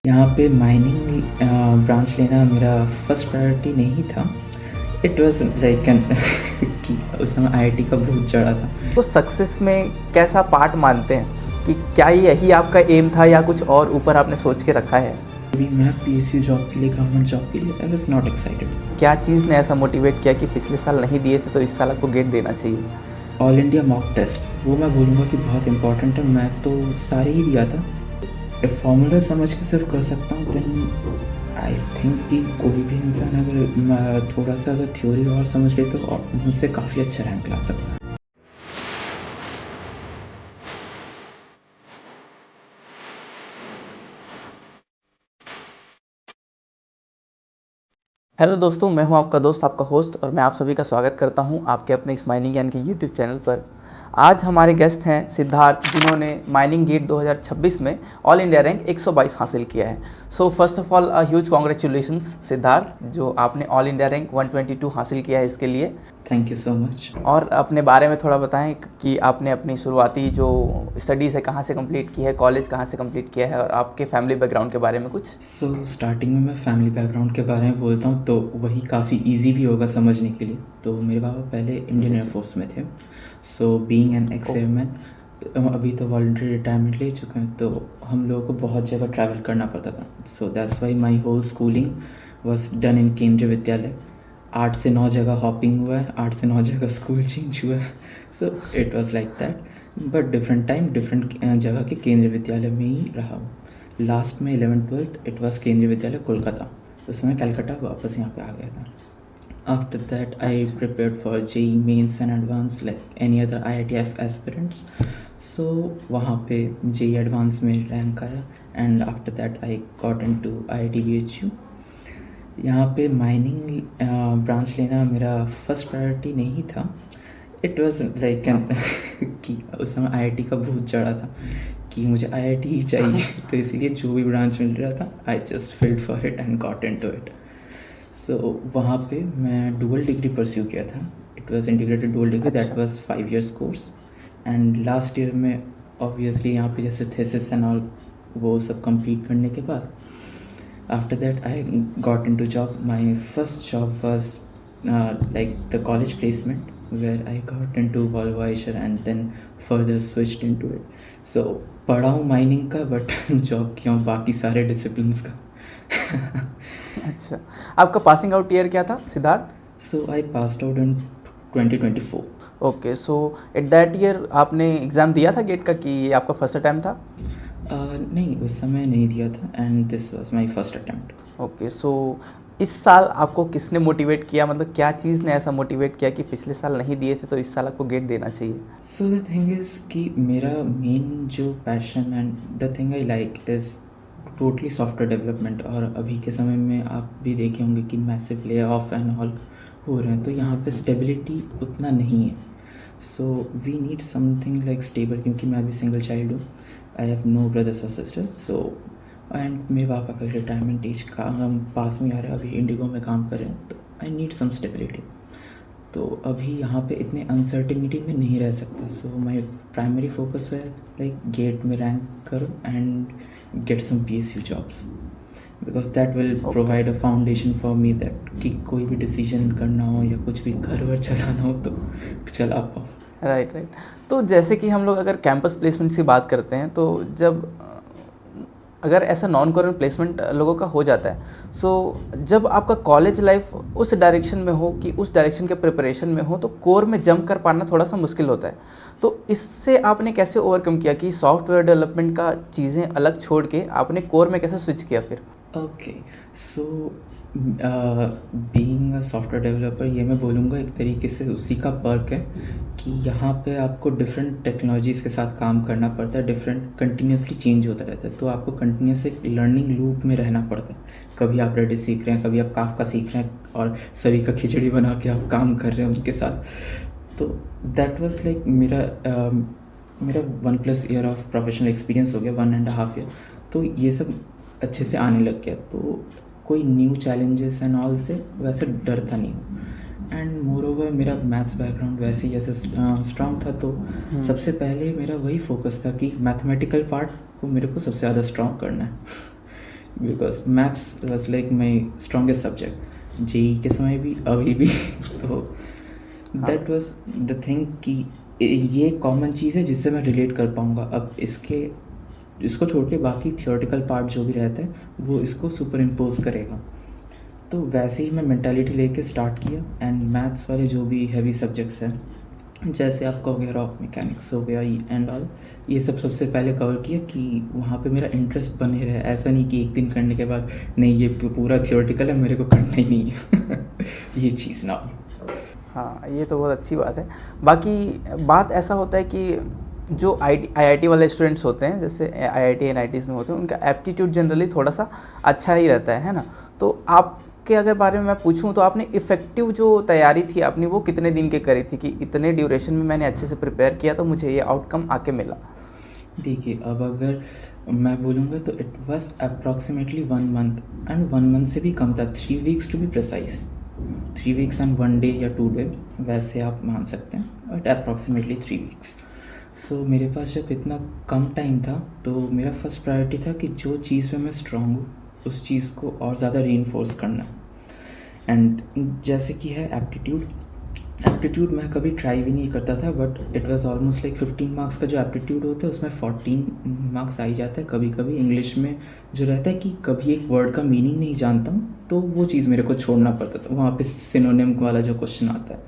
यहाँ पे mining branch लेना मेरा फर्स्ट प्रायोरिटी नहीं था। इट वाज लाइक एन कि उस समय आईआईटी का भूत चढ़ा था। तो सक्सेस में कैसा पार्ट मानते हैं कि क्या यही आपका एम था या कुछ और ऊपर आपने सोच के रखा है? अभी मैं पीएसयू जॉब के लिए, गवर्नमेंट जॉब के लिए आई वाज नॉट एक्साइटेड। क्या चीज़ ने ऐसा मोटिवेट किया कि पिछले साल नहीं दिए थे तो इस साल आपको गेट देना चाहिए? ऑल इंडिया मॉक टेस्ट वो मैं बोलूँगा कि बहुत इंपॉर्टेंट है। मैं तो सारे ही दिया था। फॉर्मूला समझ के सिर्फ कर सकता हूँ देन आई थिंक कि कोई भी इंसान अगर थोड़ा सा अगर थ्योरी और समझ ले तो मुझसे काफ़ी अच्छा रैंक ला सकता है। हेलो दोस्तों, मैं हूं आपका दोस्त, आपका होस्ट, और मैं आप सभी का स्वागत करता हूं आपके अपने इस माइनिंग ज्ञान के यूट्यूब चैनल पर। आज हमारे गेस्ट हैं सिद्धार्थ, जिन्होंने माइनिंग गेट 2026 में ऑल इंडिया रैंक 122 हासिल किया है। So first of all huge congratulations Siddharth, जो आपने ऑल इंडिया रैंक 122 हासिल किया है इसके लिए। Thank you so much. और अपने बारे में थोड़ा बताएं कि आपने अपनी शुरुआती जो स्टडीज़ है कहाँ से कंप्लीट की है, कॉलेज कहाँ से कंप्लीट किया है, और आपके फैमिली बैकग्राउंड के बारे में कुछ। स्टार्टिंग में मैं फैमिली बैकग्राउंड के बारे में बोलता हूँ तो वही काफ़ी इजी भी होगा समझने के लिए। तो मेरे पापा पहले इंडियन एयरफोर्स में थे। So being an x airman, अभी तो वॉलंटरी रिटायरमेंट ले चुके हैं, तो हम लोगों को बहुत जगह ट्रैवल करना पड़ता था। So that's why my whole schooling was done in Kendriya Vidyalaya. 8 से 9 जगह हॉपिंग हुआ है, 8 से 9 जगह स्कूल चेंज हुआ है। So it was like that, but different time different जगह के केंद्रीय विद्यालय में ही रहा हूँ। लास्ट में 11th-12th इट वॉज केंद्रीय विद्यालय कोलकाता। उस समय कलकत्ता वापस यहाँ पे आ गया था। After that, I prepared for JEE mains and advanced like any other IIT aspirants. So वहाँ पे JEE advanced में रैंक आया and after that I got into IIT BHU। यहाँ पे माइनिंग ब्रांच लेना मेरा फर्स्ट प्रायोरिटी नहीं था। इट वाज लाइक एन कि उस समय आईआईटी का भूत चढ़ा था कि मुझे आईआईटी ही चाहिए। तो इसीलिए जो भी ब्रांच मिल रहा था I just filled for it and got into it. So वहाँ पे मैं डुअल डिग्री परस्यू किया था। It was integrated dual degree, that was 5 years course. And last year में ऑब्वियसली यहाँ पे जैसे थेसिस एंड ऑल वो सब कंप्लीट करने के बाद after that I got into job. My first job was like the college placement where I got into Volvo Eicher and then further switched into it. So पढ़ा हूँ mining का but job किया हूँ बाकी सारे डिसिप्लिन्स का। अच्छा, आपका पासिंग आउट ईयर क्या था Siddharth? So I passed out in 2024. Okay, so at that year आपने एग्ज़ाम दिया था गेट का कि ये आपका फर्स्ट अटैम्प्ट था? नहीं, उस समय नहीं दिया था and this was my first attempt. Okay, so इस साल आपको किसने मोटिवेट किया, मतलब क्या चीज़ ने ऐसा मोटिवेट किया कि पिछले साल नहीं दिए थे तो इस साल आपको गेट देना चाहिए? सो द थिंग इज़ कि मेरा मेन जो passion and the thing I like is totally software development. और अभी के समय में आप भी देखे होंगे कि massive lay off and all हो रहे हैं, तो यहाँ पे स्टेबिलिटी उतना नहीं है। So we need something like stable, क्योंकि मैं अभी सिंगल चाइल्ड हूँ। आई हैव नो ब्रदर्स और सिस्टर्स। सो एंड मेरे पापा का रिटायरमेंट एज का हम पास में आ रहे हैं, अभी इंडिगो में काम कर रहे हैं, तो आई नीड सम स्टेबिलिटी। तो अभी यहाँ पे इतने अनसर्टिनिटी में नहीं रह सकता। सो माई प्राइमरी फोकस है लाइक गेट में रैंक करो and get some PSU jobs, because that will provide a foundation for me that कि कोई भी डिसीजन करना हो या कुछ भी घर वर चलाना हो तो चला पाओ। Right right. तो जैसे कि हम लोग अगर कैंपस प्लेसमेंट की बात करते हैं, तो जब अगर ऐसा नॉन गवर्नमेंट प्लेसमेंट लोगों का हो जाता है, सो जब आपका कॉलेज लाइफ उस डायरेक्शन में हो कि उस डायरेक्शन के प्रिपरेशन में हो, तो कोर में जंप कर पाना थोड़ा सा मुश्किल होता है। तो इससे आपने कैसे ओवरकम किया कि सॉफ्टवेयर डेवलपमेंट का चीज़ें अलग छोड़ के आपने कोर में कैसे स्विच किया फिर? Okay, so being a software developer, ये मैं बोलूँगा एक तरीके से उसी का पर्क है कि यहाँ पे आपको डिफरेंट टेक्नोलॉजीज़ के साथ काम करना पड़ता है। डिफरेंट कंटिन्यूसली चेंज होता रहता है, तो आपको कंटिन्यूस एक लर्निंग लूप में रहना पड़ता है। कभी आप रेडिस सीख रहे हैं, कभी आप काफका सीख रहे हैं, और सभी का खिचड़ी बना के आप काम कर रहे हैं उनके साथ। तो दैट वाज लाइक मेरा 1+ ईयर ऑफ प्रोफेशनल एक्सपीरियंस हो गया, 1.5 ईयर। तो ये सब अच्छे से आने लग गया, तो कोई न्यू चैलेंजेस एंड ऑल से वैसे डरता नहीं हूँ। एंड मोर ओवर मेरा मैथ्स बैकग्राउंड वैसे ही जैसे स्ट्रॉन्ग था, तो सबसे पहले मेरा वही फोकस था कि मैथमेटिकल पार्ट को मेरे को सबसे ज़्यादा स्ट्रॉन्ग करना है। Because maths was like my strongest subject, JEE के समय भी अभी भी। तो दैट वॉज द थिंग कि ये कॉमन चीज़ है जिससे मैं रिलेट कर पाऊँगा। अब इसको छोड़ के बाकी थियोरेटिकल पार्ट जो भी रहता है वो इसको सुपर इम्पोज करेगा। तो वैसे ही मैं मेंटालिटी लेके स्टार्ट किया, एंड मैथ्स वाले जो भी हैवी सब्जेक्ट्स हैं जैसे आपका हो गया रॉक मैकेनिक्स हो गया एंड ऑल, ये सब सबसे पहले कवर किया कि वहाँ पे मेरा इंटरेस्ट बने रहे। ऐसा नहीं कि एक दिन करने के बाद नहीं ये पूरा थियोरेटिकल है मेरे को करना ही नहीं है ये चीज़ ना हो। हाँ, ये तो बहुत अच्छी बात है। बाकी बात ऐसा होता है कि जो आईआईटी वाले स्टूडेंट्स होते हैं, जैसे आईआईटी एनआईटीज़ में होते हैं, उनका एप्टीट्यूड जनरली थोड़ा सा अच्छा ही रहता है ना। तो आपके अगर बारे में मैं पूछूं तो आपने इफ़ेक्टिव जो तैयारी थी अपनी वो कितने दिन की करी थी कि इतने ड्यूरेशन में मैंने अच्छे से प्रिपेयर किया तो मुझे ये आउटकम आके मिला? देखिए, अब अगर मैं बोलूँगा तो it was approximately 1 month, and 1 month से भी कम था, 3 weeks to be precise. 3 weeks and 1 day या 2 डे वैसे आप मान सकते हैं, बट अप्रॉक्सीमेटली 3 वीक्स। सो मेरे पास जब इतना कम टाइम था तो मेरा फर्स्ट प्रायोरिटी था कि जो चीज़ में मैं स्ट्रांग हूँ उस चीज़ को और ज़्यादा रीइंफोर्स करना है। एंड जैसे कि है एप्टीट्यूड मैं कभी ट्राई भी नहीं करता था, but it was almost like 15 marks का जो एप्टीट्यूड होता है उसमें 14 मार्क्स आ ही जाता है। कभी कभी इंग्लिश में जो रहता है कि कभी एक वर्ड का मीनिंग नहीं जानता हूँ तो वो चीज़ मेरे को छोड़ना पड़ता था। वहाँ पे सिनोनिम वाला जो क्वेश्चन आता है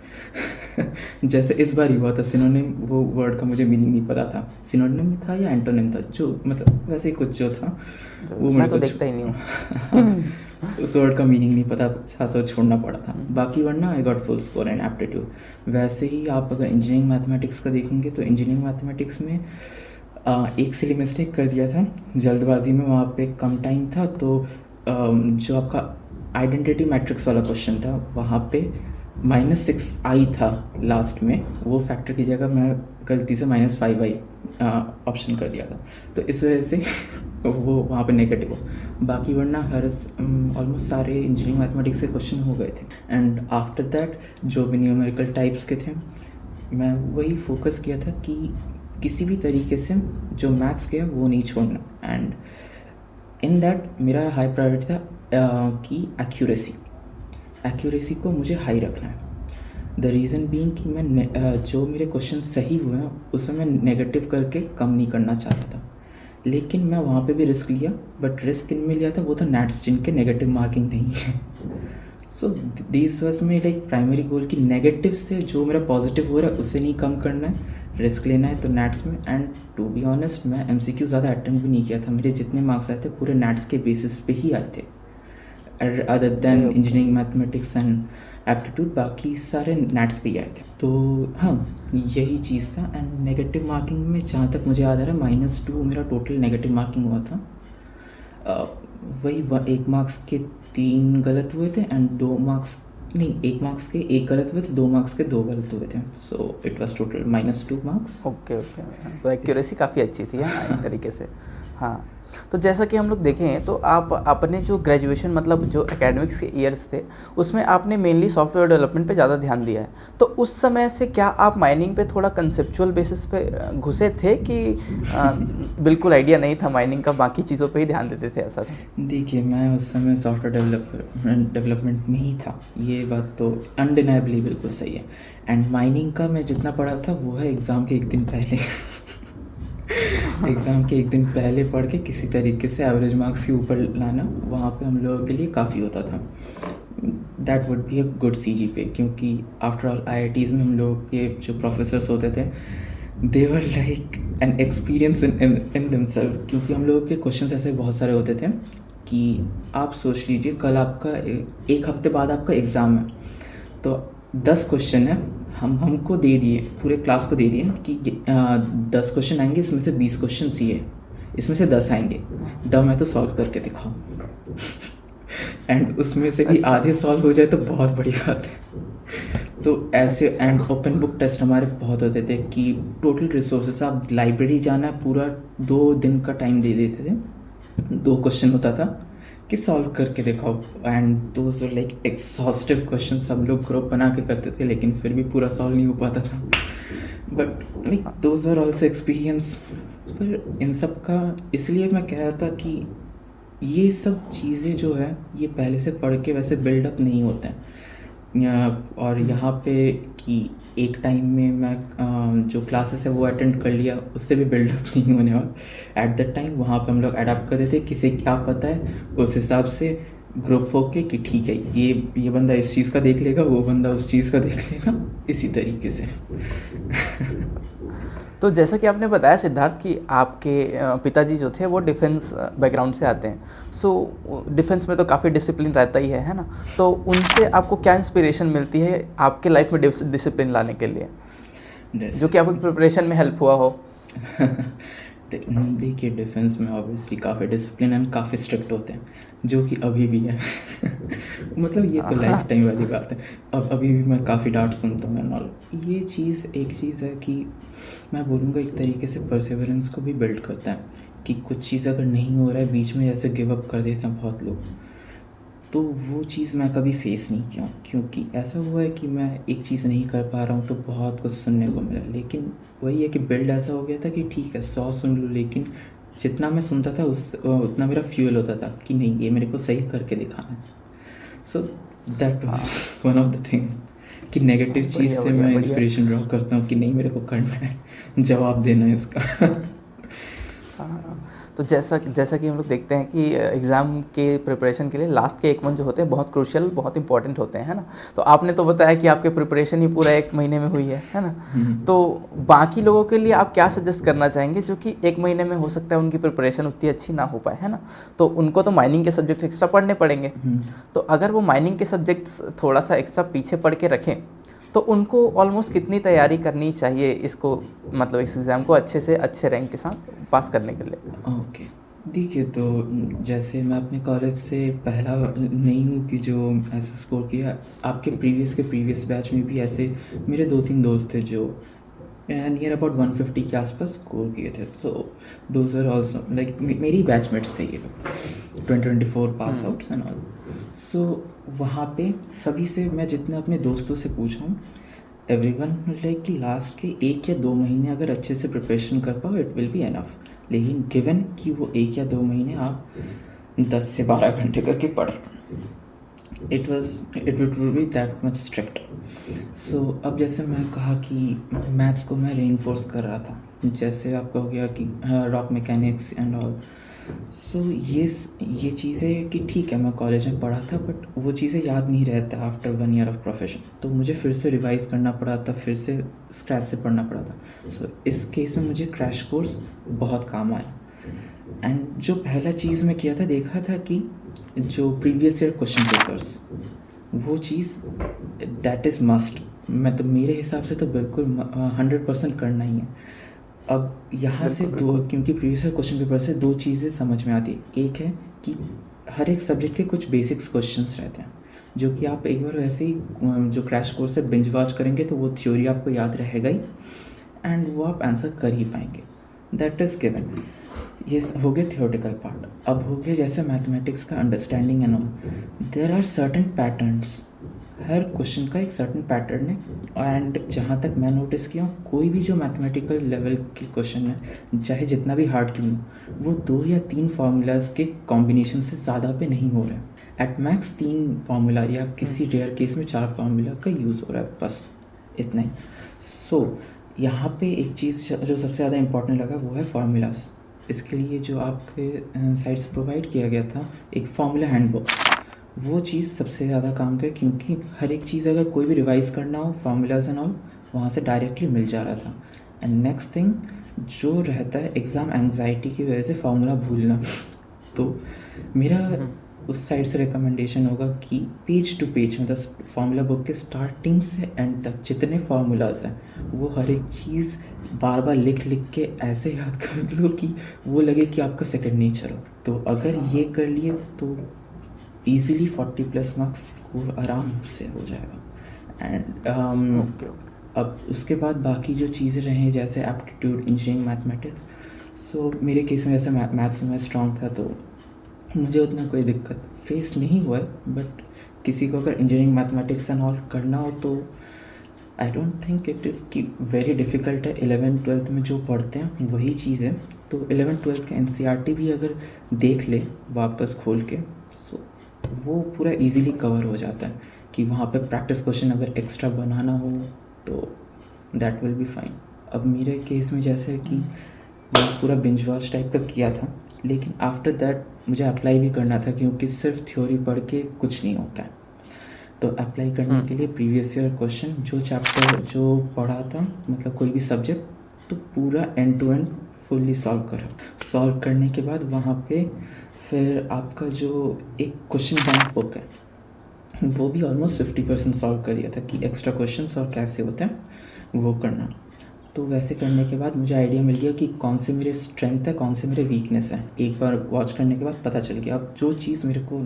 जैसे इस बार ही हुआ था सिनोनिम, वो वर्ड का मुझे मीनिंग नहीं पता था, सिनोनिम था या एंटोनिम था, जो मतलब वैसे ही कुछ जो था वो मैं मेरे तो को देखता ही नहीं हूँ। उस वर्ड का मीनिंग नहीं पता था तो छोड़ना पड़ा था। बाकी वरना I got full score in aptitude. वैसे ही आप अगर इंजीनियरिंग मैथमेटिक्स का देखेंगे तो इंजीनियरिंग मैथमेटिक्स में एक सिली मिस्टेक कर दिया था जल्दबाजी में, वहाँ पे कम टाइम था तो जो आपका आइडेंटिटी मैट्रिक्स वाला क्वेश्चन था वहाँ पे -6 आई था लास्ट में, वो फैक्टर की जगह मैं गलती से -5 आई ऑप्शन कर दिया था, तो इस वजह से वो वहाँ पे नेगेटिव हो। बाकी वरना हर ऑलमोस्ट सारे इंजीनियरिंग मैथमेटिक्स के क्वेश्चन हो गए थे। एंड आफ्टर दैट जो भी न्यूमेरिकल टाइप्स के थे मैं वही फोकस किया था कि किसी भी तरीके से जो मैथ्स के वो नहीं छोड़ना। एंड इन दैट मेरा हाई प्रायोरिटी था कि एक्यूरेसी को मुझे हाई रखना है। द रीज़न बीइंग कि मैं जो मेरे क्वेश्चन सही हुए हैं उसे मैं नेगेटिव करके कम नहीं करना चाहता था, लेकिन मैं वहाँ पे भी रिस्क लिया, बट रिस्क इनमें लिया था वो था नेट्स जिनके नेगेटिव मार्किंग नहीं है। So this was my like primary goal कि नेगेटिव से जो मेरा पॉजिटिव हो रहा है उसे नहीं कम करना है, रिस्क लेना है तो नेट्स में। एंड टू बी ऑनेस्ट मैं एमसीक्यू ज़्यादा अटेम्प्ट भी नहीं किया था, मेरे जितने मार्क्स आए थे पूरे नेट्स के बेसिस पे ही आए थे, other than engineering mathematics and aptitude बाकी सारे नेट्स पे ही आए थे। तो हाँ, यही चीज़ था। एंड नेगेटिव मार्किंग में जहाँ तक मुझे याद आ रहा है -2 मेरा टोटल नेगेटिव मार्किंग हुआ था। वही 1 मार्क्स के 3 गलत हुए थे एंड 2 मार्क्स नहीं, 1 मार्क्स के 1 गलत हुए थे, 2 मार्क्स के 2 गलत हुए थे। So it was total -2 marks. Okay. तो एक्यूरेसी काफ़ी अच्छी थी हाँ, एक तरीके से। हाँ, तो जैसा कि हम लोग देखें तो आप अपने जो ग्रेजुएशन मतलब जो एकेडमिक्स के ईयर्स थे उसमें आपने मेनली सॉफ्टवेयर डेवलपमेंट पे ज़्यादा ध्यान दिया है। तो उस समय से क्या आप माइनिंग पे थोड़ा कंसेप्चुअल बेसिस पे घुसे थे कि बिल्कुल आइडिया नहीं था माइनिंग का, बाकी चीज़ों पे ही ध्यान देते थे, ऐसा था? देखिए, मैं उस समय सॉफ्टवेयर डेवलपमेंट में ही था, ये बात तो अनडिनाइबली बिल्कुल सही है। एंड माइनिंग का मैं जितना पढ़ा था वो है एग्ज़ाम के 1 दिन पहले एग्ज़ाम के 1 दिन पहले पढ़ के किसी तरीके से एवरेज मार्क्स के ऊपर लाना, वहाँ पे हम लोगों के लिए काफ़ी होता था। That would be a good CGPA, क्योंकि आफ्टर ऑल IITs में हम लोगों के जो प्रोफेसर्स होते थे they were like an experience in themselves, क्योंकि हम लोगों के क्वेश्चंस ऐसे बहुत सारे होते थे कि आप सोच लीजिए कल आपका 1 हफ्ते बाद आपका एग्ज़ाम है, तो 10 क्वेश्चन है, हमको दे दिए, पूरे क्लास को दे दिए कि 10 क्वेश्चन आएंगे, इसमें से 20 क्वेश्चन सी है, इसमें से 10 आएंगे, दम है तो सॉल्व करके दिखाओ एंड उसमें से भी आधे सॉल्व हो जाए तो बहुत बड़ी बात है। तो ऐसे एंड ओपन बुक टेस्ट हमारे बहुत होते थे कि टोटल रिसोर्सेस, आप लाइब्रेरी जाना है, पूरा 2 दिन का टाइम दे देते थे, 2 क्वेश्चन होता था कि सॉल्व करके दिखाओ। And those were like exhaustive question, सब लोग ग्रुप बना के करते थे लेकिन फिर भी पूरा सॉल्व नहीं हो पाता था, but like those are also experience. पर इन सब का इसलिए मैं कह रहा था कि ये सब चीज़ें जो है ये पहले से पढ़ के वैसे बिल्डअप नहीं होते हैं और यहाँ पे कि एक टाइम में मैं जो क्लासेस है वो अटेंड कर लिया, उससे भी बिल्डअप नहीं होने वाला। एट द टाइम वहाँ पे हम लोग अडाप्ट करते थे, किसे क्या पता है उस हिसाब से ग्रुप होके कि ठीक है ये बंदा इस चीज़ का देख लेगा, वो बंदा उस चीज़ का देख लेगा, इसी तरीके से। तो जैसा कि आपने बताया सिद्धार्थ कि आपके पिताजी जो थे वो डिफेंस बैकग्राउंड से आते हैं, सो डिफेंस में तो काफ़ी डिसिप्लिन रहता ही है ना? तो उनसे आपको क्या इंस्पिरेशन मिलती है आपके लाइफ में डिसिप्लिन लाने के लिए, जो कि आपकी प्रिपरेशन में हेल्प हुआ हो? देखिए डिफेंस में ऑब्वियसली काफ़ी डिसिप्लिन एंड काफ़ी स्ट्रिक्ट होते हैं, जो कि अभी भी है। मतलब ये तो लाइफ टाइम वाली बात है। अब अभी भी मैं काफ़ी डांट सुनता हूँ एंड ऑल। ये चीज़ एक चीज़ है कि मैं बोलूँगा एक तरीके से परसेवरेंस को भी बिल्ड करता है कि कुछ चीज़ अगर नहीं हो रहा है बीच में जैसे गिव अप कर देते हैं बहुत लोग, तो वो चीज़ मैं कभी फेस नहीं किया हूँ। क्योंकि ऐसा हुआ है कि मैं एक चीज़ नहीं कर पा रहा हूँ तो बहुत कुछ सुनने को मिला, लेकिन वही है कि बिल्ड ऐसा हो गया था कि ठीक है 100 सुन लूँ, लेकिन जितना मैं सुनता था उतना मेरा फ्यूल होता था कि नहीं ये मेरे को सही करके दिखाना है। So that was one of the thing कि नेगेटिव चीज़ बढ़िया से बढ़िया मैं बढ़िया। इंस्पिरेशन ड्रॉ करता हूँ कि नहीं मेरे को करना है, जवाब देना है इसका। हाँ, तो जैसा कि हम लोग देखते हैं कि एग्ज़ाम के प्रिपरेशन के लिए लास्ट के 1 मंथ जो होते हैं बहुत क्रूशियल, बहुत इंपॉर्टेंट होते हैं, है ना? तो आपने तो बताया कि आपके प्रिपरेशन ही पूरा 1 महीने में हुई है ना? तो बाकी लोगों के लिए आप क्या सजेस्ट करना चाहेंगे जो कि 1 महीने में हो सकता है उनकी प्रिपरेशन उतनी अच्छी ना हो पाए, है ना? तो उनको तो माइनिंग के सब्जेक्ट एक्स्ट्रा पढ़ने पड़ेंगे, तो अगर वो माइनिंग के सब्जेक्ट्स थोड़ा सा एक्स्ट्रा पीछे पढ़ के रखें तो उनको ऑलमोस्ट कितनी तैयारी करनी चाहिए इसको, मतलब इस एग्ज़ाम को अच्छे से अच्छे रैंक के साथ पास करने के लिए? ओके, देखिए तो जैसे मैं अपने कॉलेज से पहला नहीं हूँ कि जो ऐसा स्कोर किया। आपके प्रीवियस बैच में भी ऐसे मेरे 2-3 दोस्त थे जो नियर अबाउट 150 के आसपास स्कोर किए थे। तो दोज आर ऑल्सो लाइक मेरी बैचमेट्स थे ये 2024 पास आउट्स एंड ऑल। सो वहाँ पे सभी से मैं जितने अपने दोस्तों से पूछा हूँ, एवरीवन लाइक कि लास्ट के 1 या 2 महीने अगर अच्छे से प्रिपरेशन कर पाओ इट विल बी एनफ। लेकिन गिवन कि वो 1 या 2 महीने आप 10 से 12 घंटे करके पढ़ रहे हो, it would be that much strict. So अब जैसे मैं कहा कि मैथ्स को मैं रेनफोर्स कर रहा था, जैसे आपका हो गया कि रॉक मैकेनिक्स एंड ऑल। सो ये चीज़ें कि ठीक है मैं कॉलेज में पढ़ा था बट वो चीज़ें याद नहीं रहता आफ्टर 1 ईयर ऑफ प्रोफेशन, तो मुझे फिर से रिवाइज़ करना पड़ा था, फिर से स्क्रैच से पढ़ना पड़ा था। सो इस केस में मुझे क्रैश कोर्स बहुत काम आया। एंड जो पहला चीज़ मैं किया था, देखा था कि जो प्रीवियस ईयर क्वेश्चन पेपर्स वो चीज़ दैट इज़ मस्ट, मैं तो मेरे हिसाब से तो बिल्कुल 100% करना ही है। अब यहाँ से क्योंकि प्रीवियस ईयर क्वेश्चन पेपर से 2 चीज़ें समझ में आती है। एक है कि हर एक सब्जेक्ट के कुछ बेसिक्स क्वेश्चंस रहते हैं जो कि आप एक बार वैसे ही जो क्रैश कोर्स से बिंज वॉच करेंगे तो वो थ्योरी आपको याद रहेगा ही एंड वो आप आंसर कर ही पाएंगे, दैट इज़ गिवन। ये हो गया थियोरेटिकल पार्ट। अब हो गया जैसे मैथमेटिक्स का understanding and all, there are certain patterns, हर क्वेश्चन का एक सर्टेन पैटर्न है। एंड जहाँ तक मैं नोटिस किया हूँ, कोई भी जो मैथमेटिकल लेवल के क्वेश्चन है चाहे जितना भी हार्ड क्यों हो, वो 2 या 3 फार्मूलाज के कॉम्बिनेशन से ज़्यादा पे नहीं हो रहा है। एट मैक्स 3 फार्मूला या किसी रेयर केस में 4 फार्मूला का यूज़ हो रहा है, बस इतना ही। सो यहाँ पे एक चीज़ जो सबसे ज़्यादा इंपॉर्टेंट लगा वो है फार्मूलाज। इसके लिए जो आपके साइट से प्रोवाइड किया गया था एक फार्मूला हैंडबुक, वो चीज़ सबसे ज़्यादा काम करे, क्योंकि हर एक चीज़ अगर कोई भी रिवाइज़ करना हो फार्मूलाज एंड ऑल वहाँ से डायरेक्टली मिल जा रहा था। एंड नेक्स्ट थिंग जो रहता है एग्ज़ाम एंग्जाइटी की वजह से फार्मूला भूलना, तो मेरा उस साइड से रिकमेंडेशन होगा कि पेज टू पेज मतलब फार्मूला बुक के स्टार्टिंग से एंड तक जितने फार्मूलाज हैं वो हर एक चीज़ बार बार लिख लिख के ऐसे याद कर लो कि वो लगे कि आपका सेकंड नेचर हो। तो अगर ये कर लिए तो ईज़िली 40+ मार्क्स स्कोर आराम से हो जाएगा। एंड अब उसके बाद बाकी जो चीज़ें रहें जैसे एप्टीट्यूड, इंजीनियरिंग, मैथमेटिक्स, सो मेरे केस में जैसे मैथ्स में मैं स्ट्रॉन्ग था तो मुझे उतना कोई दिक्कत फेस नहीं हुआ है। बट किसी को अगर इंजीनियरिंग मैथमेटिक्स एंड ऑल करना हो तो I don't think it is कि वेरी डिफ़िकल्ट है। 11th 12th में जो पढ़ते हैं वही चीज़ है, तो 11-12 का एनसीईआरटी भी अगर देख ले वापस खोल के, सो वो पूरा इजीली कवर हो जाता है कि वहाँ पे प्रैक्टिस क्वेश्चन अगर एक्स्ट्रा बनाना हो तो दैट विल बी फाइन। अब मेरे केस में जैसे कि मैं पूरा बिंज वॉच टाइप का किया था, लेकिन आफ्टर दैट मुझे अप्लाई भी करना था क्योंकि सिर्फ थ्योरी पढ़ के कुछ नहीं होता है। तो अप्लाई करने के लिए प्रीवियस ईयर क्वेश्चन जो चैप्टर जो पढ़ा था, मतलब कोई भी सब्जेक्ट, तो पूरा end to end fully solve करा। सॉल्व करने के बाद वहाँ पे फिर आपका जो एक क्वेश्चन बैंक बुक है वो भी ऑलमोस्ट 50% सॉल्व कर दिया था कि एक्स्ट्रा क्वेश्चंस और कैसे होते हैं वो करना। तो वैसे करने के बाद मुझे आइडिया मिल गया कि कौन से मेरे स्ट्रेंथ है, कौन से मेरे वीकनेस है। एक बार वॉच करने के बाद पता चल गया। अब जो चीज़ मेरे को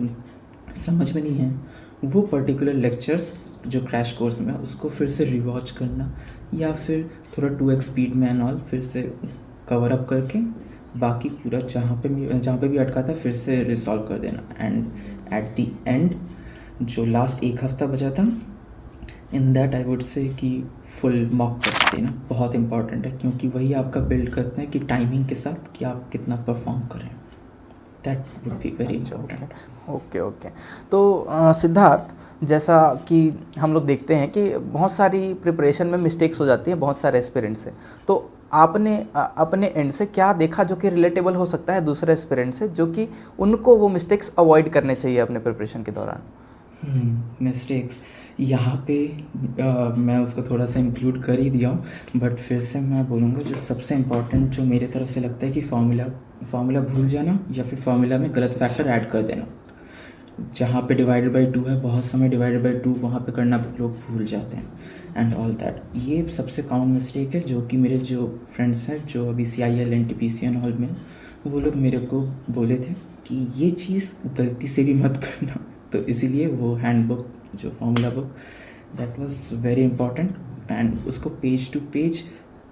समझ में नहीं है वो पर्टिकुलर लेक्चर्स जो क्रैश कोर्स में है उसको फिर से रिवॉच करना, या फिर थोड़ा 2x स्पीड में एंड ऑल फिर से कवर अप करके बाकी पूरा जहाँ पे भी अटका था फिर से रिसॉल्व कर देना। एंड एट द एंड जो लास्ट एक हफ्ता बचा था, in that I would say कि फुल मॉक टेस्ट देना बहुत इंपॉर्टेंट है, क्योंकि वही आपका बिल्ड करता है कि टाइमिंग के साथ कि आप कितना परफॉर्म करें। That would be very important. Okay okay. तो सिद्धार्थ, जैसा कि हम लोग देखते हैं कि बहुत सारी प्रिपरेशन में मिस्टेक्स हो जाती हैं बहुत सारे एस्पिरेंट से, तो आपने अपने एंड से क्या देखा जो कि रिलेटेबल हो सकता है दूसरे एस्पिरेंट से, जो कि उनको वो मिस्टेक्स अवॉइड करने चाहिए अपने प्रिपरेशन के दौरान? मिस्टेक्स यहाँ पे मैं उसको थोड़ा सा इंक्लूड कर ही दिया हूँ, बट फिर से मैं बोलूँगा जो सबसे इम्पॉर्टेंट जो मेरे तरफ से लगता है कि फार्मूला भूल जाना या फिर फार्मूला में गलत फैक्टर ऐड कर देना। जहाँ पे डिवाइडेड बाई 2 है, बहुत समय डिवाइडेड बाई 2 वहाँ पे करना लोग भूल जाते हैं एंड ऑल दैट। ये सबसे कॉमन मिस्टेक है जो कि मेरे जो फ्रेंड्स हैं जो अभी CIL NTPC एंड ऑल में, वो लोग मेरे को बोले थे कि ये चीज़ गलती से भी मत करना। तो इसीलिए वो हैंडबुक जो formula book, that was very important. And उसको पेज टू पेज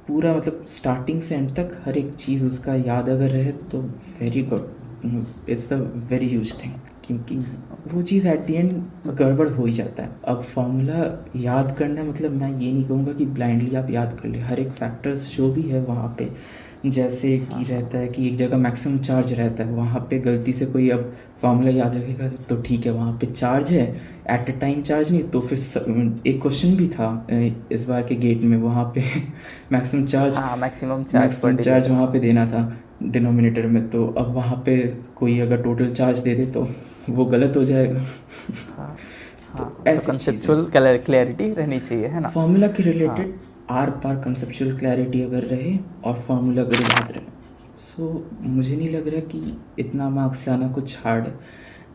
पूरा मतलब स्टार्टिंग से एंड तक हर एक चीज़ उसका याद अगर रहे तो very good, it's a very huge thing, क्योंकि वो चीज़ एट द एंड गड़बड़ हो ही जाता है। अब फार्मूला याद करना मतलब मैं ये नहीं कहूँगा कि ब्लाइंडली आप याद कर ले, हर एक फैक्टर्स जो भी है वहाँ पे, जैसे कि रहता है कि एक जगह मैक्सिमम चार्ज रहता है, वहाँ पे गलती से कोई अब फार्मूला याद रखेगा तो ठीक है, वहाँ पे चार्ज है एट अ टाइम चार्ज नहीं, तो फिर एक क्वेश्चन भी था इस बार के गेट में, वहाँ पे मैक्सिमम चार्ज वहाँ पे देना था डिनोमिनेटर में, तो अब वहाँ पे कोई अगर टोटल चार्ज दे दे तो वो गलत हो जाएगा। तो ऐसी कंसेप्चुअल क्लैरिटी रहनी चाहिए, है ना? फार्मूला के रिलेटेड आर पार कंसेप्चुअल क्लैरिटी अगर रहे और फार्मूला अगर याद रहे, सो मुझे नहीं लग रहा कि इतना मार्क्स लाना कुछ हार्ड है।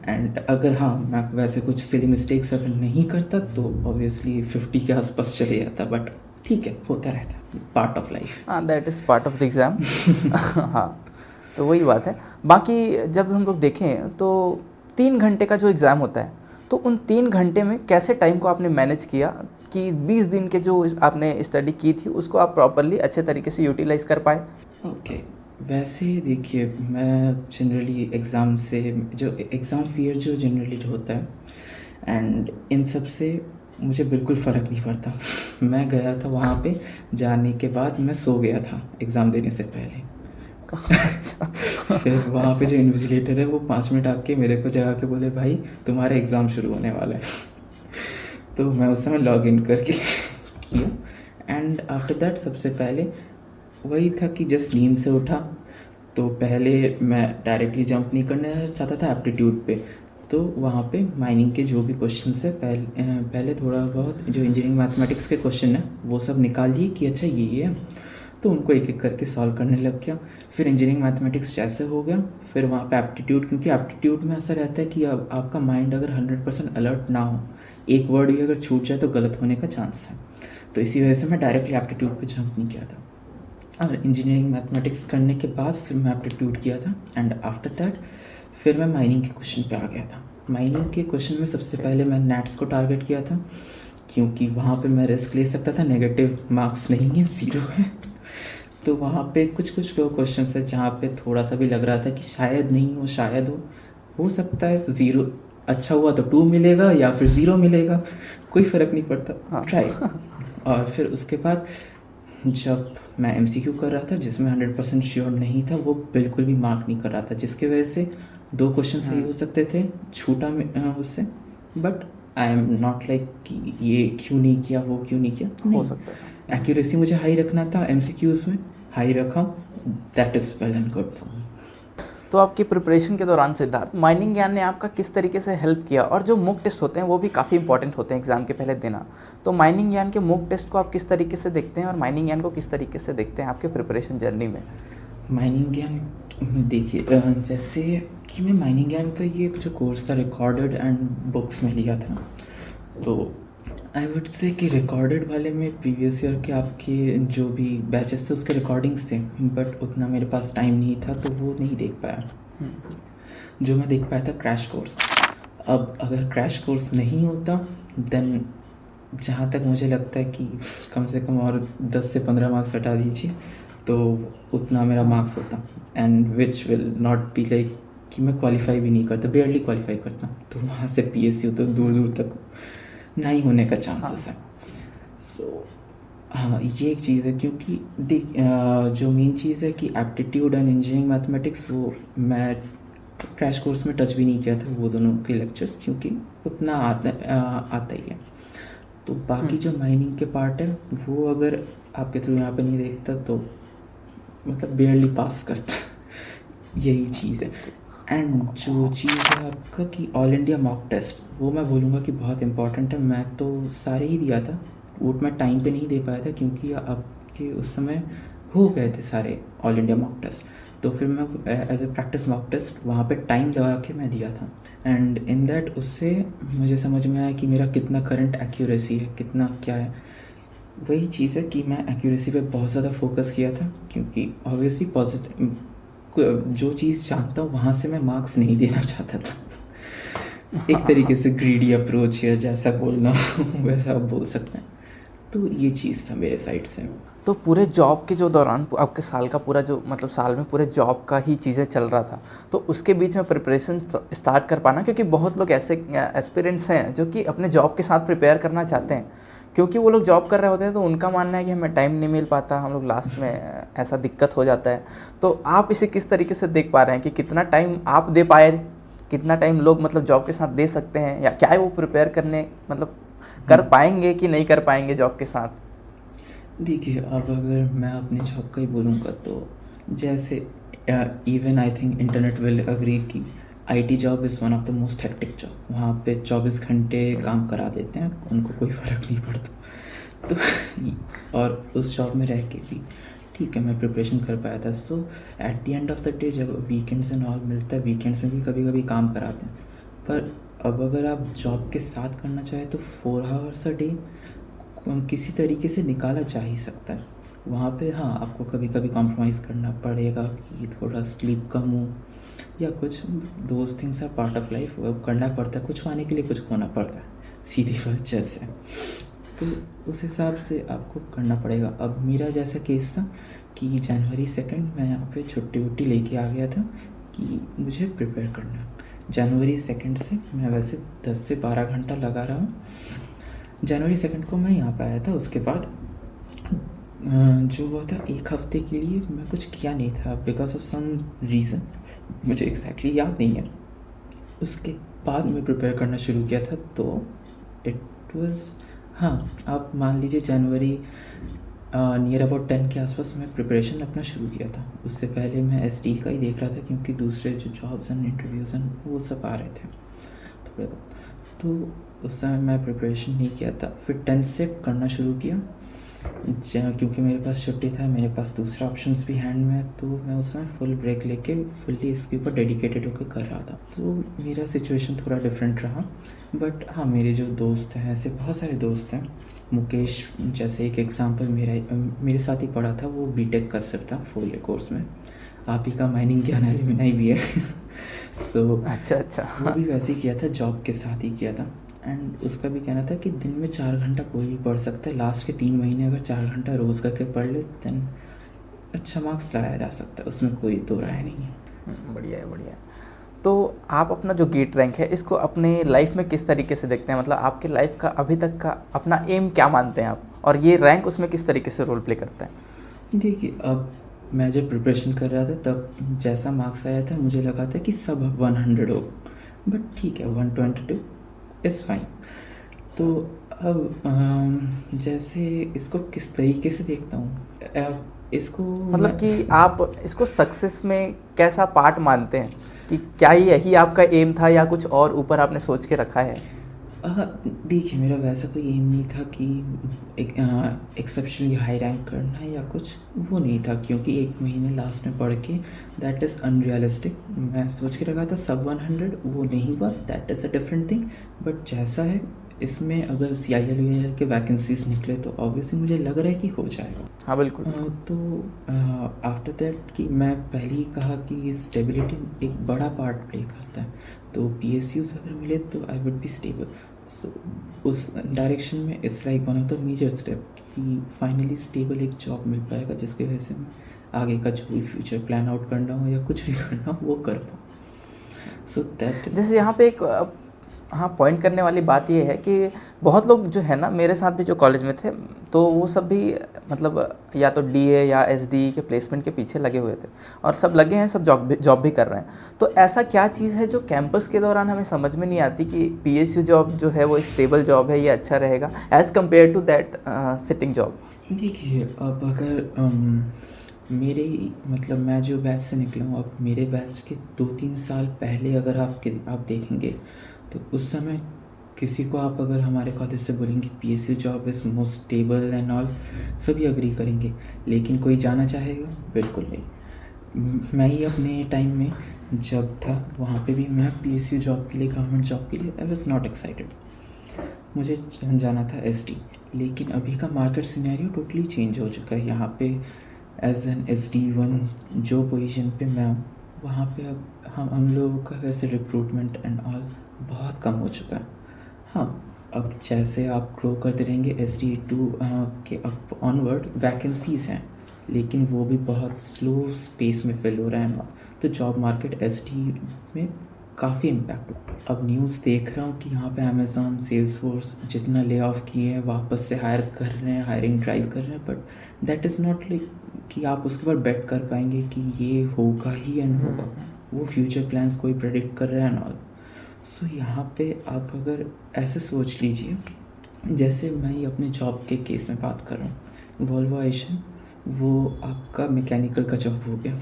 एंड अगर हाँ मैं वैसे कुछ सिली मिस्टेक्स अगर नहीं करता तो ऑब्वियसली 50 के आसपास चले जाता, बट ठीक है, होता रहता, पार्ट ऑफ लाइफ। हाँ, that is part of the exam. हाँ, तो वही बात है। बाकी जब हम लोग देखें तो 3 घंटे का जो एग्ज़ाम होता है, तो उन 3 घंटे में कैसे टाइम को आपने मैनेज किया कि 20 दिन के जो आपने स्टडी की थी उसको आप प्रॉपरली अच्छे तरीके से यूटिलाइज़ कर पाए? ओके, वैसे देखिए मैं जनरली एग्ज़ाम से जो एग्ज़ाम फियर जो जनरली होता है एंड इन सब से मुझे बिल्कुल फ़र्क नहीं पड़ता। मैं गया था वहाँ पे, जाने के बाद मैं सो गया था एग्ज़ाम देने से पहले। फिर वहाँ पे जो इन्विजिलेटर है वो 5 मिनट आके मेरे को जगा के बोले भाई तुम्हारा एग्ज़ाम शुरू होने वाला है। तो मैं उस समय लॉग इन करके किया एंड आफ्टर दैट सबसे पहले वही था कि जस्ट नींद से उठा, तो पहले मैं डायरेक्टली जंप नहीं करना चाहता था एप्टीट्यूड पे, तो वहाँ पे माइनिंग के जो भी क्वेश्चन है पहले थोड़ा बहुत जो इंजीनियरिंग मैथमेटिक्स के क्वेश्चन है वो सब निकाल लिए कि अच्छा ये है, तो उनको एक एक करके सॉल्व करने लग गया। फिर इंजीनियरिंग मैथमेटिक्स जैसे हो गया, फिर वहाँ पे एप्टीट्यूड, क्योंकि एप्टीट्यूड में ऐसा रहता है कि अब आपका माइंड अगर 100% अलर्ट ना हो, एक वर्ड भी अगर छूट जाए तो गलत होने का चांस है, तो इसी वजह से मैं डायरेक्टली एप्टीट्यूड पे जंप नहीं किया था। और इंजीनियरिंग मैथमेटिक्स करने के बाद फिर मैं एप्टीट्यूड किया था एंड आफ्टर दैट फिर मैं माइनिंग के क्वेश्चन पे आ गया था। माइनिंग के क्वेश्चन में सबसे पहले मैं नैट्स को टारगेट किया था, क्योंकि वहाँ पे मैं रिस्क ले सकता था, नेगेटिव मार्क्स नहीं है, 0 है। तो वहाँ पे कुछ क्वेश्चन है जहाँ पे थोड़ा सा भी लग रहा था कि शायद नहीं हो, शायद हो सकता है 0, अच्छा हुआ तो 2 मिलेगा या फिर 0 मिलेगा, कोई फ़र्क नहीं पड़ता, ट्राई। और फिर उसके बाद जब मैं एमसीक्यू कर रहा था जिसमें 100% श्योर नहीं था, वो बिल्कुल भी मार्क नहीं कर रहा था, जिसकी वजह से 2 क्वेश्चन सही हो सकते थे, छूटा उससे। But I am not like कि ये क्यों नहीं किया, वो क्यों नहीं किया, हो नहीं। सकता था। एक्यूरेसी मुझे हाई रखना था, एमसीक्यूज़ में हाई रखा, that is well and good for me. तो आपकी प्रिपरेशन के दौरान सिद्धार्थ, माइनिंग ज्ञान ने आपका किस तरीके से हेल्प किया? और जो मॉक टेस्ट होते हैं वो भी काफ़ी इंपॉर्टेंट होते हैं एग्जाम के पहले देना, तो माइनिंग ज्ञान के मॉक टेस्ट को आप किस तरीके से देखते हैं और माइनिंग ज्ञान को किस तरीके से देखते हैं आपके प्रिपरेशन जर्नी में? माइनिंग ज्ञान, देखिए जैसे कि मैं माइनिंग ज्ञान का ये जो कोर्स था रिकॉर्डेड एंड बुक्स में लिया था, तो आई वुड से कि रिकॉर्डेड वाले में प्रीवियस ईयर के आपके जो भी बैचेस थे उसके रिकॉर्डिंग्स थे, बट उतना मेरे पास टाइम नहीं था तो वो नहीं देख पाया। जो मैं देख पाया था क्रैश कोर्स। अब अगर क्रैश कोर्स नहीं होता देन जहाँ तक मुझे लगता है कि कम से कम और 10 से 15 मार्क्स हटा दीजिए तो उतना मेरा मार्क्स होता, and which will not be like कि मैं क्वालिफाई भी नहीं करता, बेयरली क्वालिफाई करता, तो वहाँ से पीएसयू तो दूर दूर तक नहीं होने का चांसेस है। सो हाँ, ये एक चीज़ है, क्योंकि देख जो मेन चीज़ है कि एप्टीट्यूड एंड इंजीनियरिंग मैथमेटिक्स वो मैं क्रैश कोर्स में टच भी नहीं किया था वो दोनों के लेक्चर्स, क्योंकि उतना आता ही है। तो बाकी जो माइनिंग के पार्ट है वो अगर आपके थ्रू यहाँ पे नहीं देखता तो मतलब बेयरली पास करता यही चीज़ है। एंड जो चीज़ है आपका कि ऑल इंडिया मॉक टेस्ट, वो मैं बोलूँगा कि बहुत इंपॉर्टेंट है। मैं तो सारे ही दिया था, वो मैं टाइम पे नहीं दे पाया था क्योंकि आपके उस समय हो गए थे सारे ऑल इंडिया मॉक टेस्ट, तो फिर मैं as a practice mock test वहाँ पे टाइम लगा के मैं दिया था। एंड इन दैट उससे मुझे समझ में आया कि मेरा कितना करंट एक्यूरेसी है, कितना क्या है। वही चीज़ है कि मैं एक्यूरेसी पे बहुत ज़्यादा फोकस किया था, क्योंकि ऑब्वियसली पॉजिटिव जो चीज़ जानता हूँ वहाँ से मैं मार्क्स नहीं देना चाहता था। एक तरीके से ग्रीडी अप्रोच या जैसा बोलना वैसा आप बोल सकते हैं। तो ये चीज़ था मेरे साइड से। तो पूरे जॉब के जो दौरान आपके साल का पूरा जो मतलब साल में पूरे जॉब का ही चीज़ें चल रहा था, तो उसके बीच में प्रिपरेशन स्टार्ट कर पाना, क्योंकि बहुत लोग ऐसे एस्पिरेंट्स हैं जो कि अपने जॉब के साथ प्रिपेयर करना चाहते हैं, क्योंकि वो लोग जॉब कर रहे होते हैं तो उनका मानना है कि हमें टाइम नहीं मिल पाता, हम लोग लास्ट में ऐसा दिक्कत हो जाता है। तो आप इसे किस तरीके से देख पा रहे हैं कि कितना टाइम आप दे पाए, कितना टाइम लोग मतलब जॉब के साथ दे सकते हैं, या क्या है वो प्रिपेयर करने मतलब कर पाएंगे कि नहीं कर पाएंगे जॉब के साथ? देखिए, अब अगर मैं अपने जॉब का ही बोलूँगा तो जैसे even I think internet will agree कि IT job is one of the most hectic job. वहाँ पे 24 घंटे काम करा देते हैं, उनको कोई फ़र्क नहीं पड़ता। तो और उस जॉब में रह के भी ठीक है मैं प्रिपरेशन कर पाया था। So at the end of the day जब वीकेंड्स एंड ऑल मिलता है, वीकेंड्स में भी कभी कभी काम कराते हैं, पर अब अगर आप जॉब के साथ करना चाहें तो 4 आवर्स अ डे किसी तरीके से निकाला जा ही सकता है। वहाँ पे हाँ आपको कभी कभी कॉम्प्रोमाइज़ करना पड़ेगा कि थोड़ा स्लीप कम हो या कुछ, those things are part of life, वो करना पड़ता है, कुछ पाने के लिए कुछ खोना पड़ता है, सीधी वजह से। तो उस हिसाब से आपको करना पड़ेगा। अब मेरा जैसा केस था कि जनवरी 2 मैं यहाँ पे छुट्टी वुट्टी लेके आ गया था कि मुझे प्रिपेयर करना है। जनवरी 2 से मैं वैसे 10 से 12 घंटा लगा रहा हूँ। जनवरी 2 को मैं यहाँ पे आया था, उसके बाद जो हुआ था 1 हफ्ते के लिए मैं कुछ किया नहीं था बिकॉज ऑफ सम रीज़न, मुझे एग्जैक्टली याद नहीं है। उसके बाद मैं प्रिपेयर करना शुरू किया था, तो इट वाज हाँ आप मान लीजिए जनवरी नियर अबाउट 10 के आसपास मैं प्रिपरेशन अपना शुरू किया था। उससे पहले मैं एसडी का ही देख रहा था क्योंकि दूसरे जो जॉब्स एंड इंटरव्यूज़ हैं वो सब आ रहे थे थोड़े बहुत, तो उस समय मैं प्रिपरेशन नहीं किया था। फिर 10 से करना शुरू किया क्योंकि मेरे पास छुट्टी था, मेरे पास दूसरा ऑप्शंस भी हैंड में, तो मैं उस समय फुल ब्रेक लेके फुल्ली इसके ऊपर डेडिकेटेड होकर कर रहा था। तो मेरा सिचुएशन थोड़ा डिफरेंट रहा, बट हाँ मेरे जो दोस्त हैं, ऐसे बहुत सारे दोस्त हैं। मुकेश जैसे एक एग्जांपल मेरे साथ ही पढ़ा था, वो बीटेक का सिर्फ था 4 ईयर कोर्स में, आप ही का माइनिंग ज्ञान एलुमनाई भी है। सो अच्छा वो भी वैसे ही किया था, जॉब के साथ ही किया था। एंड उसका भी कहना था कि दिन में 4 घंटा कोई भी पढ़ सकता है, लास्ट के 3 महीने अगर 4 घंटा रोज़ करके पढ़ ले देन अच्छा मार्क्स लाया जा सकता है, उसमें कोई दो राय नहीं है। बढ़िया है बढ़िया है। तो आप अपना जो गेट रैंक है इसको अपने लाइफ में किस तरीके से देखते हैं, मतलब आपके लाइफ का अभी तक का अपना एम क्या मानते हैं आप, और ये रैंक उसमें किस तरीके से रोल प्ले करता है? देखिए, अब मैं जब प्रिपरेशन कर रहा था तब जैसा मार्क्स आया था मुझे लगा था कि सब 100 होगा, बट ठीक है 122 इज़ फाइन। तो अब जैसे इसको किस तरीके से देखता हूँ, इसको मतलब कि आप इसको सक्सेस में कैसा पार्ट मानते हैं, कि क्या यही आपका एम था या कुछ और ऊपर आपने सोच के रखा है? देखिए, मेरा वैसा कोई एम नहीं था कि एक एक्सेप्शनली हाई रैंक करना है या कुछ, वो नहीं था, क्योंकि एक महीने लास्ट में पढ़ के दैट इज़ अनरियलिस्टिक। मैं सोच के रखा था सब 100, वो नहीं हुआ, that is a different thing. But जैसा है इसमें अगर CIL के वैकेंसीज निकले तो ऑब्वियसली मुझे लग रहा है कि हो जाएगा। हाँ बिल्कुल। तो आफ्टर दैट कि मैं पहले ही कहा कि स्टेबिलिटी एक बड़ा पार्ट प्ले करता है, तो PSUs अगर मिले तो I would be stable. So उस डायरेक्शन में it's like one of the major step कि फाइनली स्टेबल एक जॉब मिल पाएगा जिसकी वजह से मैं आगे का जो भी फ्यूचर प्लान आउट करना हो या कुछ भी करना हो वो कर पाऊँ। सो दैट इज जैसे यहाँ पे एक हाँ पॉइंट करने वाली बात ये है कि बहुत लोग जो है ना, मेरे साथ भी जो कॉलेज में थे, तो वो सब भी मतलब या तो DA या SD के प्लेसमेंट के पीछे लगे हुए थे, और सब लगे हैं, सब जॉब भी कर रहे हैं। तो ऐसा क्या चीज़ है जो कैंपस के दौरान हमें समझ में नहीं आती कि PSU जॉब जो है वो स्टेबल जॉब है, ये अच्छा रहेगा as compare to that sitting job? देखिए, अब अगर मेरे मतलब मैं जो बैच से निकला हूँ, अब मेरे बैच के 2-3 साल पहले अगर आप देखेंगे तो उस समय किसी को आप अगर हमारे कॉलेज से बोलेंगे PSU job is most stable and all, सभी अग्री करेंगे, लेकिन कोई जाना चाहेगा? बिल्कुल नहीं। मैं ही अपने टाइम में जब था वहाँ पे भी मैं PSU जॉब के लिए, गवर्नमेंट जॉब के लिए आई वॉज नॉट एक्साइटेड, मुझे जाना था SD। लेकिन अभी का मार्केट सिनेरियो टोटली चेंज हो चुका है। यहाँ पे एज एन SD1 जो पोजीशन पे मैं हूँ वहाँ पे अब हम लोगों का वैसे रिक्रूटमेंट एंड ऑल बहुत कम हो चुका है। हाँ, अब जैसे आप ग्रो करते रहेंगे SD2 के अब ऑनवर्ड वैकेंसीज़ हैं, लेकिन वो भी बहुत स्लो स्पेस में फिल हो रहा है। तो जॉब मार्केट SD में काफ़ी इम्पैक्ट हो। अब न्यूज़ देख रहा हूँ कि यहाँ पे अमेज़ॉन, सेल्सफोर्स जितना ले ऑफ किए हैं वापस से हायर कर रहे हैं, हायरिंग ड्राइव कर रहे हैं, but that is not like कि आप उसके बाद बेट कर पाएंगे कि ये होगा ही एंड होगा। वो फ्यूचर प्लान्स कोई प्रेडिक्ट कर रहे हैं एंड ऑल। सो यहाँ पे आप अगर ऐसे सोच लीजिए, जैसे मैं ही अपने जॉब के केस में बात कर रहा हूँ, वॉल्वो आइशन वो आपका मैकेनिकल का जॉब हो गया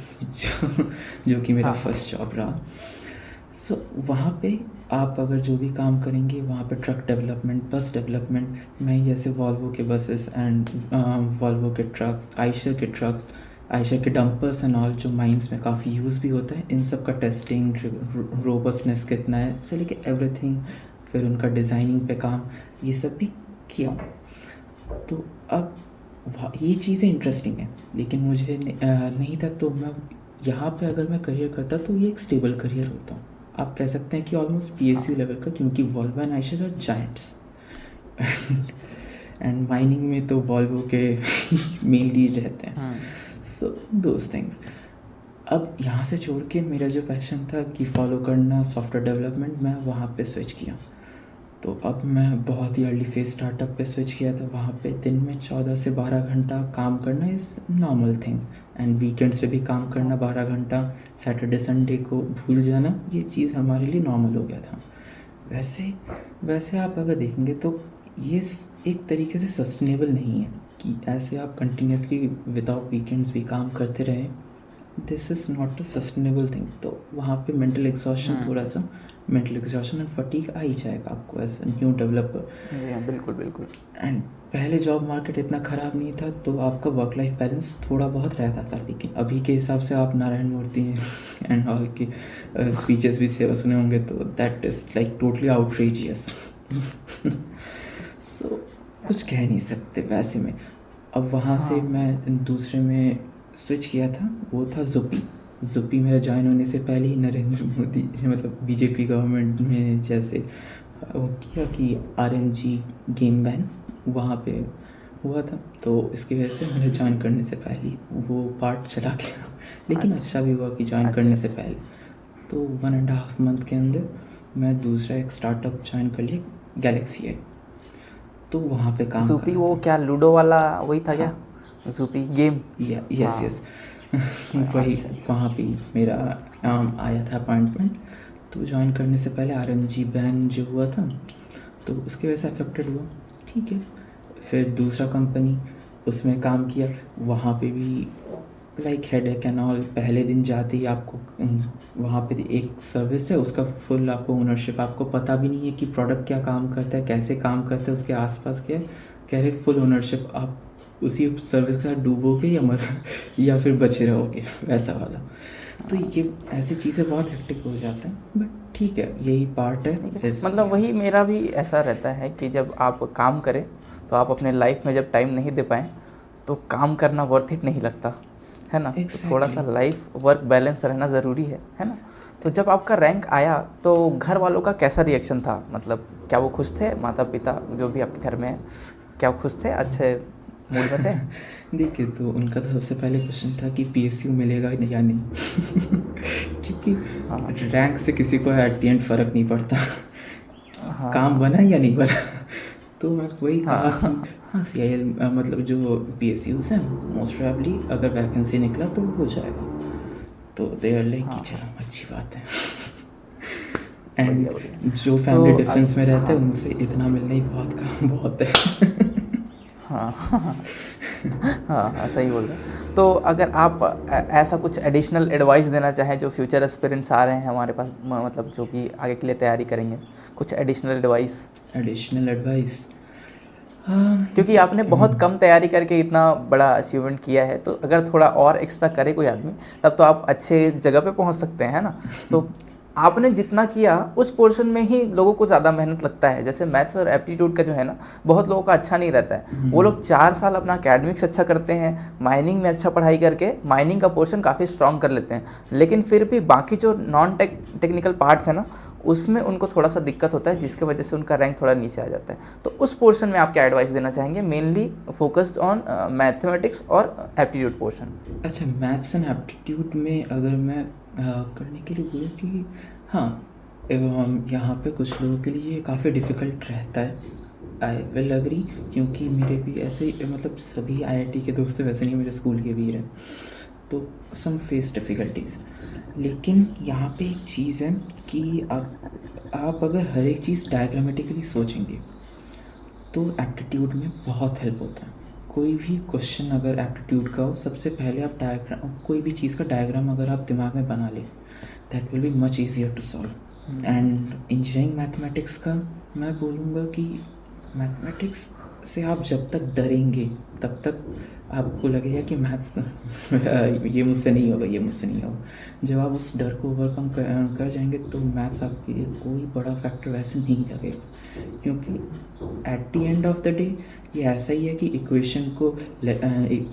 जो कि मेरा फर्स्ट जॉब रहा। सो वहाँ पे आप अगर जो भी काम करेंगे वहाँ पे ट्रक डेवलपमेंट, बस डेवलपमेंट, मैं जैसे वॉल्वो के बसेस एंड वॉल्वो के ट्रक्स, आइशर के ट्रक्स, आइशर के डंपर्स एंड ऑल जो माइंस में काफ़ी यूज़ भी होता है, इन सब का टेस्टिंग, रोबस्टनेस कितना है से लेके एवरीथिंग, फिर उनका डिज़ाइनिंग पे काम, ये सब भी किया। तो अब ये चीज़ें इंटरेस्टिंग है, लेकिन मुझे नहीं था, तो मैं यहाँ पे अगर मैं करियर करता तो ये एक स्टेबल करियर होता। आप कह सकते हैं कि ऑलमोस्ट PSU लेवल का, क्योंकि Volvo and Eicher are giants and mining में तो वॉल्वो के मेनली रहते हैं। So those things. अब यहाँ से छोड़ के मेरा जो पैशन था कि फॉलो करना सॉफ्टवेयर डेवलपमेंट, मैं वहाँ पे स्विच किया। तो अब मैं बहुत ही अर्ली फेज स्टार्टअप पे स्विच किया था। वहाँ पे दिन में 14 से 12 घंटा काम करना is normal thing, and weekends पे भी काम करना 12 घंटा, सैटरडे संडे को भूल जाना, ये चीज़ हमारे लिए नॉर्मल हो गया था। वैसे आप अगर देखेंगे तो ये एक तरीके से सस्टेनेबल नहीं है कि ऐसे आप कंटिन्यूसली विदाउट वीकेंड्स भी काम करते रहे। This is not a sustainable thing. तो वहाँ पे मेंटल एग्जॉशन, थोड़ा सा मेंटल एग्जॉशन एंड फटीग आ ही जाएगा आपको एज अ न्यू डेवलपर। बिल्कुल बिल्कुल। एंड पहले जॉब मार्केट इतना ख़राब नहीं था, तो आपका वर्क लाइफ बैलेंस थोड़ा बहुत रहता था, लेकिन अभी के हिसाब से आप नारायण मूर्ति एंड ऑल की स्पीचेस भी से सुने होंगे, तो that is like totally outrageous. So कुछ कह नहीं सकते वैसे में। अब वहाँ से मैं दूसरे में स्विच किया था, वो था ज़ुपी मेरा ज्वाइन होने से पहले ही नरेंद्र मोदी मतलब BJP गवर्नमेंट में जैसे वो किया कि RMG गेम बैन वहाँ पे हुआ था, तो इसकी वजह से मैंने ज्वाइन करने से पहले वो पार्ट चला गया। लेकिन अच्छा भी हुआ कि ज्वाइन करने से पहले। तो 1.5 मंथ के अंदर मैं दूसरा एक स्टार्टअप ज्वाइन कर लिया, गैलेक्सी आई। तो वहाँ पे काम कर जूपी रहा वो था। क्या लूडो वाला वही था क्या? जूपी गेम। यस हाँ। यस वही, अच्छा अच्छा। वहाँ पे ही मेरा आया था अपॉइंटमेंट। तो ज्वाइन करने से पहले RMG बैन जो हुआ था, तो उसकी वजह से अफेक्टेड हुआ। ठीक है, फिर दूसरा कंपनी उसमें काम किया, वहाँ पे भी लाइक हेडेक एंड ऑल। पहले दिन जाते ही आपको वहाँ पे एक सर्विस है, उसका फुल आपको ओनरशिप, आपको पता भी नहीं है कि प्रोडक्ट क्या काम करता है, कैसे काम करता है, उसके आसपास क्या है, कह रहे फुल ओनरशिप। आप उसी सर्विस के साथ डूबोगे या फिर बचे रहोगे, वैसा वाला। तो ये ऐसी चीज़ें बहुत हेक्टिक हो जाते हैं, बट ठीक है, यही पार्ट है। ठीक है, फिर मतलब वही मेरा भी ऐसा रहता है कि जब आप काम करें तो आप अपने लाइफ में जब टाइम नहीं दे पाएँ तो काम करना वर्थ इट नहीं लगता, है ना? तो थोड़ा सा एग्जैक्टली। लाइफ वर्क बैलेंस रहना ज़रूरी है ना? तो जब आपका रैंक आया तो घर वालों का कैसा रिएक्शन था? मतलब क्या वो खुश थे, माता पिता जो भी आपके घर में है, क्या वो खुश थे, अच्छे मूड में थे? देखिए, तो उनका तो सबसे पहले क्वेश्चन था कि PSU मिलेगा या नहीं क्योंकि हाँ रैंक से किसी को एट द एंड फ़र्क नहीं पड़ता, काम हाँ बना या नहीं बना। तो मैं वही कहा कि हाँ हाँ, CIL मतलब जो PSUs हैं, मोस्ट प्रोबेबली अगर वैकेंसी निकला तो हो जाएगा। तो दे आर लाइक कि हाँ हाँ, चलो अच्छी बात है। बढ़िया एंड बढ़िया। जो तो फैमिली डिफेंस में रहते हाँ हैं उनसे इतना मिलना ही बहुत काम बहुत है। हाँ हाँ हाँ, सही बोल रहे हैं। तो अगर आप ऐसा कुछ एडिशनल एडवाइस देना चाहें जो फ्यूचर एस्पिरेंट्स आ रहे हैं हमारे पास, मतलब जो कि आगे के लिए तैयारी करेंगे, कुछ एडिशनल एडवाइस? एडिशनल एडवाइस, हाँ क्योंकि आपने बहुत कम तैयारी करके इतना बड़ा अचीवमेंट किया है, तो अगर थोड़ा और एक्स्ट्रा करे कोई आदमी तब तो आप अच्छे जगह पे पहुंच सकते हैं, है ना? तो आपने जितना किया उस पोर्शन में ही लोगों को ज़्यादा मेहनत लगता है। जैसे मैथ्स और एप्टीट्यूड का जो है ना, बहुत लोगों का अच्छा नहीं रहता है। वो लोग 4 साल अपना अकेडमिक्स अच्छा करते हैं, माइनिंग में अच्छा पढ़ाई करके माइनिंग का पोर्शन काफ़ी स्ट्रॉन्ग कर लेते हैं, लेकिन फिर भी बाकी जो नॉन टेक्निकल पार्ट्स है ना, उसमें उनको थोड़ा सा दिक्कत होता है, जिसके वजह से उनका रैंक थोड़ा नीचे आ जाता है। तो उस पोर्शन में आप क्या एडवाइस देना चाहेंगे, मेनली फोकस्ड ऑन मैथमेटिक्स और एप्टीट्यूड पोर्शन? अच्छा, मैथ्स एंड एप्टीट्यूड में अगर मैं करने के लिए बोलूँ कि हाँ, यहाँ पे कुछ लोगों के लिए काफ़ी डिफ़िकल्ट रहता है, आई विल अग्री। क्योंकि मेरे भी ऐसे मतलब सभी IIT के दोस्त वैसे नहीं, मेरे स्कूल के भी हैं, तो सम फेस डिफ़िकल्टीज़। लेकिन यहाँ पे एक चीज़ है कि आप अगर हर एक चीज़ डायग्रामेटिकली सोचेंगे तो एप्टीट्यूड में बहुत हेल्प होता है। कोई भी क्वेश्चन अगर एप्टीट्यूड का हो, सबसे पहले आप डायग्राम, कोई भी चीज़ का डायग्राम अगर आप दिमाग में बना लें, that will be much easier to solve. And engineering mathematics का मैं बोलूँगा कि मैथमेटिक्स से आप जब तक डरेंगे तब तक आपको लगेगा कि मैथ्स ये मुझसे नहीं होगा, ये मुझसे नहीं होगा। जब आप उस डर को ओवरकम कर जाएंगे तो मैथ्स आपके लिए कोई बड़ा फैक्टर वैसे नहीं लगेगा। क्योंकि eight the end of the day ये ऐसा ही है कि इक्वेशन को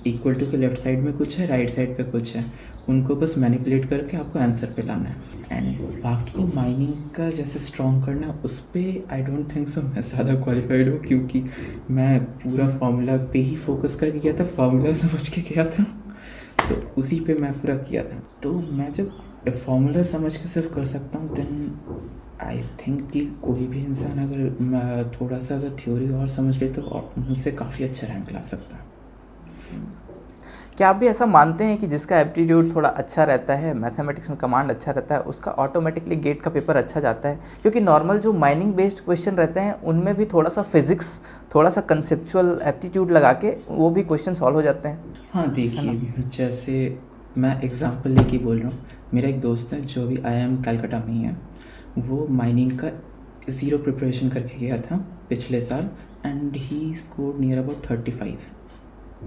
इक्वल टू के लेफ्ट साइड में कुछ है, राइट साइड पे कुछ है, उनको बस मैनिपुलेट करके आपको आंसर पे लाना है। एंड बाकी माइनिंग का जैसे स्ट्रॉन्ग करना, उस पर आई डोंट थिंक सो मैं ज़्यादा क्वालिफाइड हूँ, क्योंकि मैं पूरा फार्मूला पे ही फोकस करके किया था, फार्मूला समझ के किया था, तो उसी पे मैं पूरा किया था। तो मैं जब फार्मूला समझ के सिर्फ कर सकता हूँ, देन आई थिंक कि कोई भी इंसान अगर थोड़ा सा अगर थ्योरी और समझ ले तो मुझसे काफ़ी अच्छा रैंक ला सकता है। क्या आप भी ऐसा मानते हैं कि जिसका एप्टीट्यूड थोड़ा अच्छा रहता है, मैथमेटिक्स में कमांड अच्छा रहता है, उसका ऑटोमेटिकली गेट का पेपर अच्छा जाता है? क्योंकि नॉर्मल जो माइनिंग बेस्ड क्वेश्चन रहते हैं उनमें भी थोड़ा सा फिजिक्स, थोड़ा सा कंसेप्चुअल एप्टीट्यूड लगा के वो भी क्वेश्चन सॉल्व हो जाते हैं, हाँ है ना? देखिए, जैसे मैं एग्ज़ाम्पल लेके बोल रहा हूँ, मेरा एक दोस्त है जो भी IIM कलकत्ता में ही है, वो माइनिंग का ज़ीरो प्रिपरेशन करके गया था पिछले साल, and he score near about 35,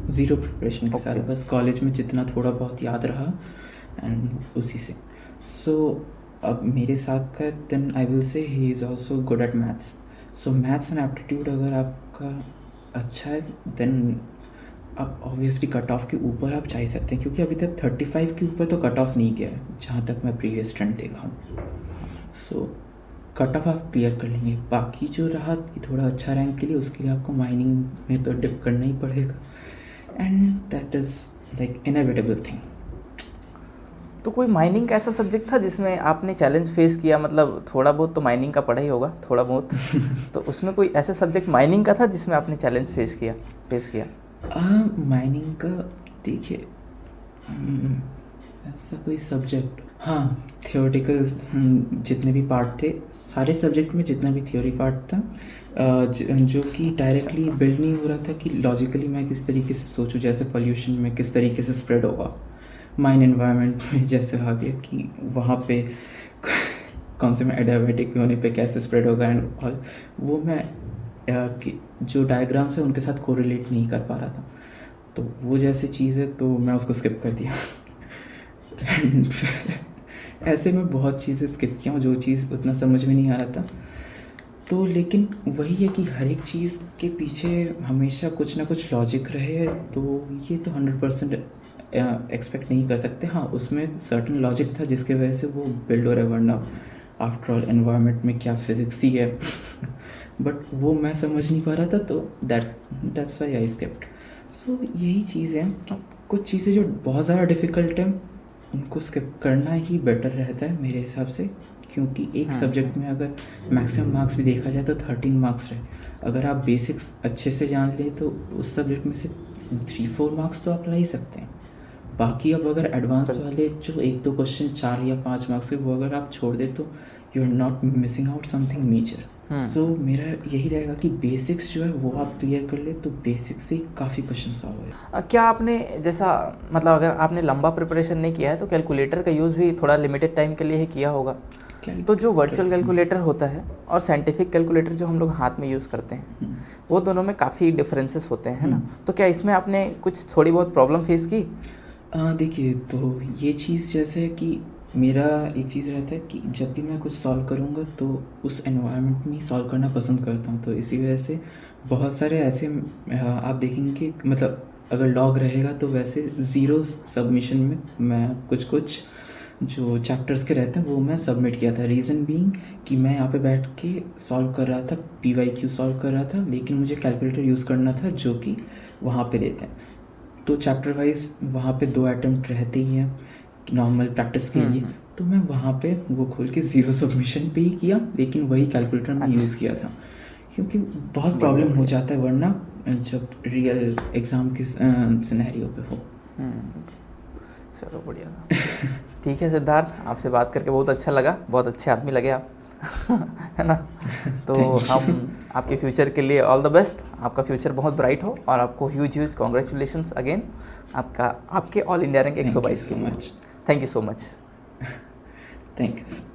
zero preparation के साथ, ओके। बस कॉलेज में जितना थोड़ा बहुत याद रहा एंड उसी से। सो अब मेरे साथ का, then I will say he is also good at maths. So maths and aptitude अगर आपका अच्छा है, देन आप ऑब्वियसली कट ऑफ के ऊपर आप जा ही सकते हैं, क्योंकि अभी तक 35 के ऊपर तो कट ऑफ नहीं गया है जहाँ तक मैं प्रीवियस ट्रेंड देखा हूँ। सो कट ऑफ आप क्लियर कर लेंगे। बाकी जो रहा कि थोड़ा अच्छा रैंक के लिए, उसके लिए आपको माइनिंग में तो डिप करना ही पड़ेगा, and that is like inevitable thing. तो कोई माइनिंग का ऐसा सब्जेक्ट था जिसमें आपने चैलेंज फेस किया, मतलब थोड़ा बहुत तो माइनिंग का पढ़ा ही होगा थोड़ा बहुत तो उसमें कोई ऐसा सब्जेक्ट माइनिंग का था जिसमें आपने चैलेंज फेस किया? माइनिंग का देखिए, हम्म, ऐसा कोई सब्जेक्ट, हाँ थियोरेटिकल जितने भी पार्ट थे, सारे सब्जेक्ट में जितना भी थ्योरी पार्ट था जो कि डायरेक्टली बिल्ड नहीं हो रहा था कि लॉजिकली मैं किस तरीके से सोचूं, जैसे पोल्यूशन में किस तरीके से स्प्रेड होगा, माइन एनवायरनमेंट में जैसे आ गया कि वहाँ पे कौन से में एडियाबेटिक होने पे कैसे स्प्रेड होगा एंड ऑल, वो मैं जो डायग्राम्स है उनके साथ कोरिलेट नहीं कर पा रहा था, तो वो जैसी चीज़ है तो मैं उसको स्किप कर दिया एंड ऐसे में बहुत चीज़ें स्किप किया हूँ जो चीज़ उतना समझ में नहीं आ रहा था। तो लेकिन वही है कि हर एक चीज़ के पीछे हमेशा कुछ ना कुछ लॉजिक रहे, तो ये तो 100% एक्सपेक्ट नहीं कर सकते। हाँ, उसमें सर्टन लॉजिक था जिसके वजह से वो बिल्ड हो रहा है, वरना आफ्टर ऑल एनवायरनमेंट में क्या फिजिक्स ही है बट वो मैं समझ नहीं पा रहा था, तो दैट्स व्हाई आई स्किप्ड। सो यही चीज़ है कि कुछ चीज़ें जो बहुत ज़्यादा डिफ़िकल्ट हैं उनको स्किप करना ही बेटर रहता है मेरे हिसाब से, क्योंकि एक सब्जेक्ट में अगर मैक्सिमम मार्क्स भी देखा जाए तो 13 मार्क्स रहे, अगर आप बेसिक्स अच्छे से जान लें तो उस सब्जेक्ट में से 3-4 मार्क्स तो आप ला ही सकते हैं। बाकी अब अगर एडवांस वाले जो 1-2 क्वेश्चन 4 या 5 मार्क्स के वो अगर आप छोड़ दें तो you are not missing out something major. So मेरा यही रहेगा कि बेसिक्स जो है वो आप क्लियर कर ले तो बेसिक्स से काफ़ी क्वेश्चन सॉल्व है। क्या आपने जैसा, मतलब अगर आपने लंबा प्रिपरेशन नहीं किया है तो कैलकुलेटर का यूज़ भी थोड़ा लिमिटेड टाइम के लिए ही किया होगा? तो जो वर्चुअल कैलकुलेटर होता है और साइंटिफिक कैलकुलेटर जो हम लोग हाथ में यूज़ करते हैं वो दोनों में काफ़ी डिफरेंसेस होते हैं, है ना? तो क्या इसमें आपने कुछ थोड़ी बहुत प्रॉब्लम फेस की? देखिए, तो ये चीज़ जैसे है कि मेरा एक चीज़ रहता है कि जब भी मैं कुछ सॉल्व करूँगा तो उस एनवायरनमेंट में ही सॉल्व करना पसंद करता हूँ, तो इसी वजह से बहुत सारे ऐसे आप देखेंगे कि मतलब अगर लॉग रहेगा तो वैसे ज़ीरो सबमिशन में मैं कुछ जो चैप्टर्स के रहते हैं वो मैं सबमिट किया था। रीज़न बीइंग कि मैं यहाँ पे बैठ के सॉल्व कर रहा था, PYQ सॉल्व कर रहा था, लेकिन मुझे कैलकुलेटर यूज़ करना था जो कि वहाँ पे देते हैं, तो चैप्टर वाइज वहाँ पे 2 अटैम्प्ट रहते ही हैं नॉर्मल प्रैक्टिस के लिए, तो मैं वहाँ पे वो खोल के ज़ीरो सबमिशन पे ही किया, लेकिन वही कैलकुलेटर में यूज़ किया था, क्योंकि बहुत प्रॉब्लम हो जाता है वरना जब रियल एग्ज़ाम के सिनेरियो पे हो। चलो बढ़िया। ठीक है सिद्धार्थ, आपसे बात करके बहुत अच्छा लगा, बहुत अच्छे आदमी लगे आप है ना? तो हम आपके फ्यूचर के लिए ऑल द बेस्ट, आपका फ्यूचर बहुत ब्राइट हो और आपको ह्यूज कॉन्ग्रेचुलेशंस अगेन आपके ऑल इंडिया रैंक 122 के लिए। Much, thank you so much. Thank you.